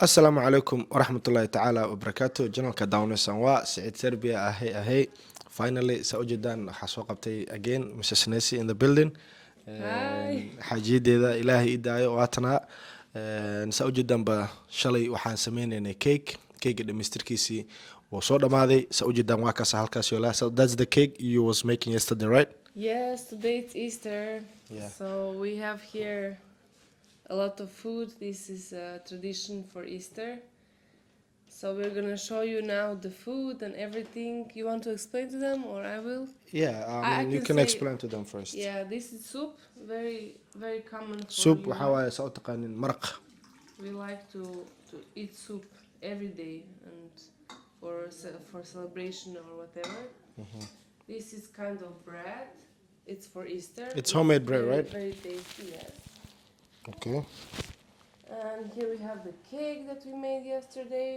السلام عليكم ورحمة الله تعالى وبركاته جنالك داونيسان waa سعيد Serbia ahay finally سأوجدان حسوا قبتي again Mrs. Nesi in the building xaajiyadeeda ilaahay idaayo waatana سأوجدان ba shalay waxaan sameeynay cake dhamaystirkiisii wuu soo dhamaaday سأوجدان waa kaas halkaas yoolaa so that's the cake you was making yesterday right Yes, today it's Easter. Yeah. So we have here a lot of food. This is a tradition for Easter. So we're gonna show you now the food and everything. You want to explain to them or I will? yeah I you can can say- explain to them first Yeah, this is soup. Very common for soup you. waxaa waaye saa u taqaanin maraq We like to eat soup every day and for celebration or whatever. This is kind of bread. It's for Easter. It's homemade bread, very, right? Very tasty, yes. okay And here we have the cake that we made yesterday,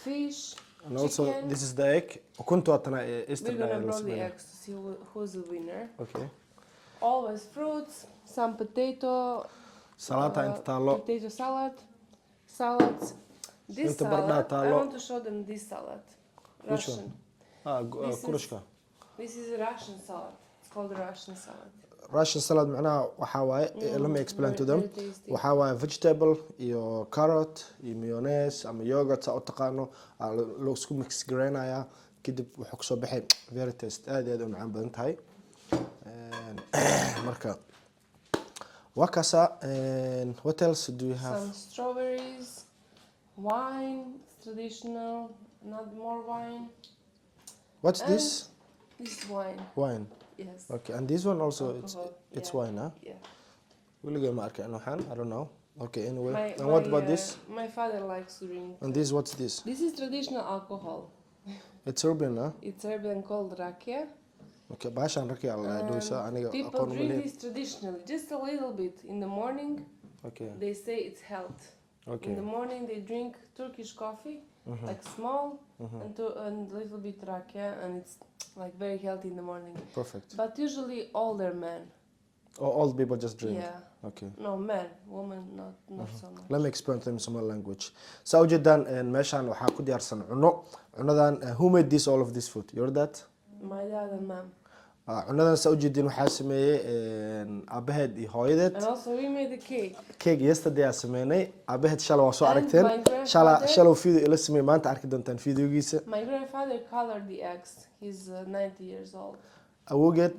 fish, and also chicken. this is the egg ukuntu waatana Easter We're gonna la blow the sameeyo. eggs to see who's the winner. okay Always fruits, some potato, salaata inta taalo potato salads. This Inta salad, bardaa I taalo. want to show them this salad. Which Russian. This is- kurashka This is a Russian salad. It's called Russian salad. Russian salad macnaha waxaa waaye let me explain to them very tasty. waxaa waaye vegetable iyo carrot iyo mayonnaise ama yogurt saa u taqaano loo isku mix gareynayaa kadib wuxuu kasoo baxay very taste aad iyo aad u macaan badan tahay marka waa kaasa what else do we have Some strawberries, wine, it's traditional, not more wine. what's And this This is wine, wine yes. okay and this one also Alcohol, it's yeah. wine huh Yeah. weligaa ma arkay waxaan I don't know okay anyway My, and what my, about this My father likes to drink. and this what's this This is traditional alcohol. it's Serbian huh It's Serbian called rakia. okay baashaan raki alla dhowsa aniga People aqoon uma drink leeyahay this traditionally, just a little bit in the morning. okay They say it's health. okay In the morning they drink Turkish coffee, like small, and little bit rakia, and it's like very healthy in the morning. perfect But usually older men. oh old people just drink Yeah. okay No, men. Women, not so much. let me explain to them in Somali language saa ujeedaan meeshaan waxaa ku diyaarsan cunadan who made this all of this food your dad My dad and mom. cunadan saa ujeedin waxaa sameeyey aabaheed iyo hooyadeed And also we made a cake. cake yesterday aa sameynay aabaheed shalay waa soo And aragteen my grandfather- shalow video ila sameeyey maanta arki doontaan videogiisa My grandfather colored the eggs. He's 90 years old. awoogeed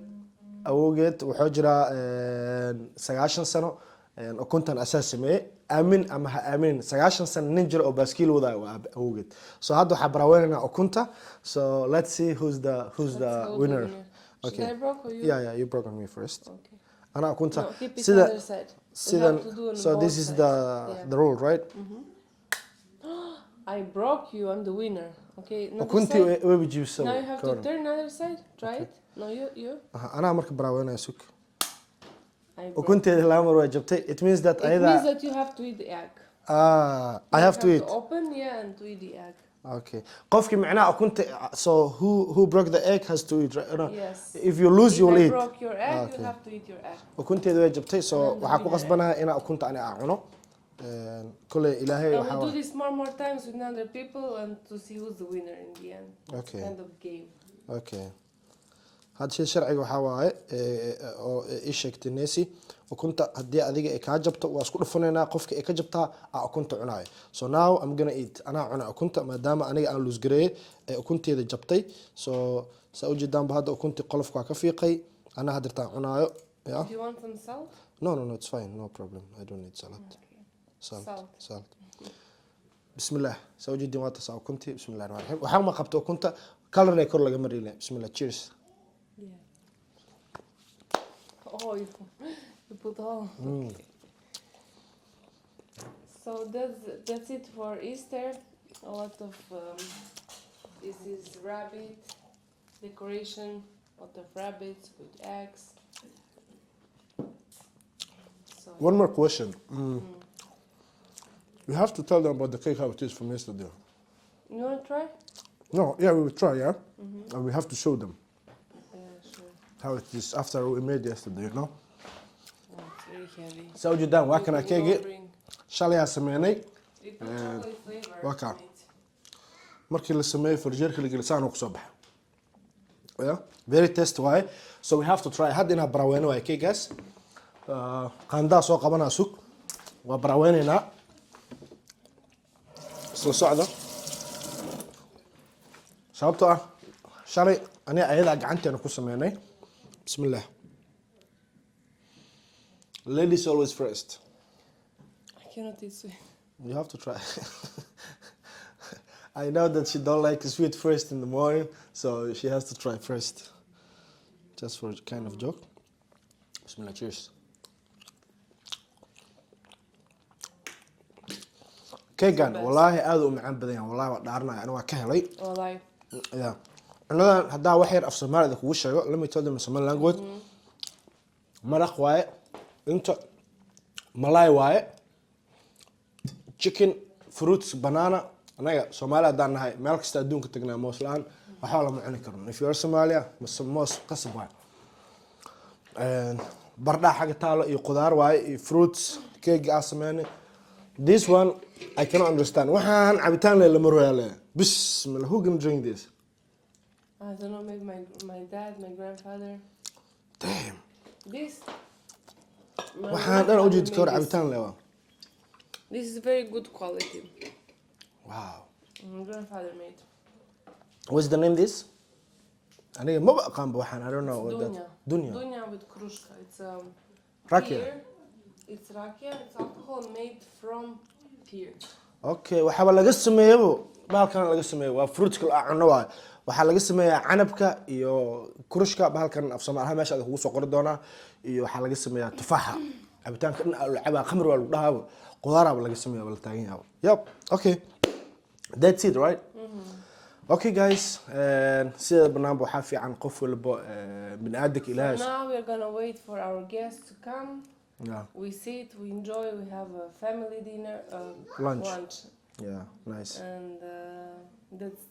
wuxuu jiraa 90 sano ukuntan asaa sameeyey aamin ama ha aaminin 90 sano nin jira oo baaskiil wadaa waa awoogeed so hadda waxaa baraaweynanaa ukunta so let's see who's the Let's go to winner Should okay I broke or you? yeah you broke on me first Okay. ana ukunta No, keep it on other side. We sidan have to do on so both this is sides. the Yeah. the rule right I broke you. I'm the winner. Okay. Another ukuntii side. way jiibsan Now you have to turn another side. Try it. No, you. anaa marka baraaweynaya suk I broke. ukunteeda laba mar waa jabtay it means that It means ayada that you have to eat the egg. I have to eat open, yeah, and to eat the egg. okay qofkii macnaha ukunta so who broke the egg has to eat right? No. Yes. if you lose If you will I eat broke your egg, Okay. you have to eat your egg. ukunteeda way jabtay so And waxaa ku winner. qasbanahay inaa ukunta ani aan cuno kole ilaahay And waxaa we do wa- this more times with other people and to see who's the winner in the end. Okay. It's kind of game. okay hadda shay sharciga waxaa waaye oo ii sheegtay Nesi ukunta haddii adiga ay kaa jabto waa isku dhufanaynaa qofka ay ka jabtaa aa ukunta cunaayo so now I'm gonna eat anaa cuna ukunta maadaama aniga aan lose gareeyey ee ukunteeda jabtay so saa ujeedaanba hadda ukuntii qolofka waa ka fiiqay anaa haddirtaan cunaayo yeah Do you want some salt? no it's fine no problem I don't need salad salt bismillah saa ujeedin waa tasaa ukuntii bismillah rahmaan rahiim waxaa ma qabta ukunta colorna kor laga marinay bismillah cheers Yeah. Oh, you put all. Okay. So that's it for Easter. A lot of this is rabbit decoration. A lot of rabbits with eggs. So one more question you have to tell them about the cake how it is from yesterday you want to try? no yeah we will try yeah and we have to show them Yeah, sure. how it is after we made yesterday you know Oh, it's very heavy. saa ujeedaan waa kana You keegi bring- shalay aan sameynay It put chocolate flavor welcome. in it. markii la sameeyo farjeerka la geliyo saan uu kusoo baxa. Yeah, very tasty waaye. So we have to try. Hadda inaa baraweyno waaye keegaas. Qaandaa soo qabanaa sug. Waa baraweynaynaa. Isla socda. sababtoo ah shalay aniga ayadaa gacanteena ku sameynay. Bismillah. Ladies always first. I cannot eat sweet. You have to try. I know that she don't like sweet first in the morning, so she has to try first. Just for a kind of joke. Bismillah, cheers. Keegan, wallahi aad u macaan badan yahay. Wallahi waa dhaarnaa aniga waa ka helay. Wallahi. Yeah. Cunadan haddaa wax yar af Soomaalida kugu sheego, let me tell them in Somali language. Maraq waaye, inta malay waaye, chicken, fruits, banana. anaga Soomaali haddaan nahay meel kasta adduunka tagnaa moos la'aan waxba lama cuni karno. If you are Somalia, moos qasab waaye. Bardhaa xagga taalo iyo qudaar waaye iyo fruits, cake aan sameynay. This one I cannot understand. waxaan cabitaan leh lama royaale. Bismillah, who can drink this? I don't know, maybe my dad, my grandfather. Damn. This. waxaan dhan u jeedi ka hor cabitaan leh waa. This is very good quality. Wow. My grandfather made. What's the name this? aniga maba aqaan ba waxaan, I don't know what that. Dunya. Dunya. Dunya with krushka. It's Rakia. pear. It's rakia. It's alcohol made from pear. Okay, waxaa laga sameeyo bahalkan laga sameeyo waa fruitka la cuno waa. waxaa laga sameeyaa canabka iyo krushka bahalkan af Soomaaliya meesha aad ugu soo qori doonaa iyo waxaa laga sameeyaa tufaaxa. cabitaanka dhan la cabaa khamri waa lagu dhahaa. qudaaraba laga sameeyaa wala taagan yahay. Yep, okay. That's it, right? Okay guys, sida barnaamij waxaa fiican qof walba bini'aadamka Ilaahay. Now we're gonna wait for our guests to come. Yeah. We sit, we enjoy, we have a family dinner, Lunch. Yeah, nice. and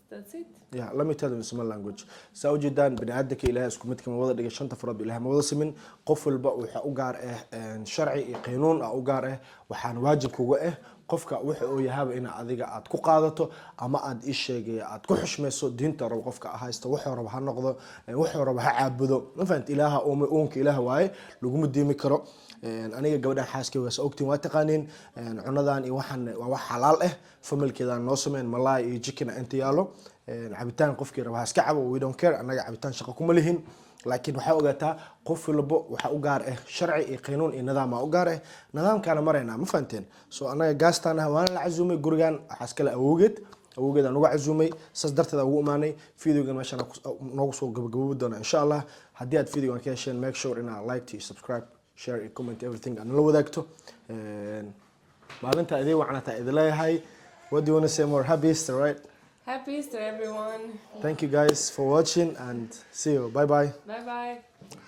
that's it. Yeah, let me tell you in Somali language. Saa ujeedaan bini'aadamka Ilaahay isku mid kama wada dhigay shanta farood Ilaahay ma wada simin. qof walba waxa u gaar ah sharci iyo qaanuun u gaar ah waxaan waajib kuga ah qofka waxa uu yahay in adiga aad ku qaadato ama aad ii sheegay aad ku xushmayso diinta rabo qofka haysta wuxuu rabo ha noqdo wuxuu rabo ha caabudo ma fahant Ilaaha oo uunka Ilaaha waaye lagu mudiimi karo. aniga gabadhan xaaskeyga waa ogtiin waa taqaaniin cunadan iyo waxan waa wax xalaal ah familkeeda noo sameeyeen malay iyo chicken inta yaalo cabitaan qofkii rabo ha iska cabo. We don't care, anaga cabitaan shaqo kuma lihin. laakiin waxa ogaataa qof walba waxa u gaar ah sharci iyo qaanuun iyo nidaam u gaar ah. nidaamkana marayna ma fahanteen. so anaga gaastana waan la cazumay gurigan waxaas kala awoogeed aan ugu cazumay saas darteed ugu imaanay. videogan meeshan noogu soo gabagabo doona insha Allah. haddii aad videogan ka hesheen make sure ina like to subscribe, share and comment everything and la wadaagto. maalinta idin wacnata idin leeyahay. What do you want to say more? Happy Easter, right? Happy Easter, everyone. Thank you guys for watching and see you. Bye bye. Bye bye.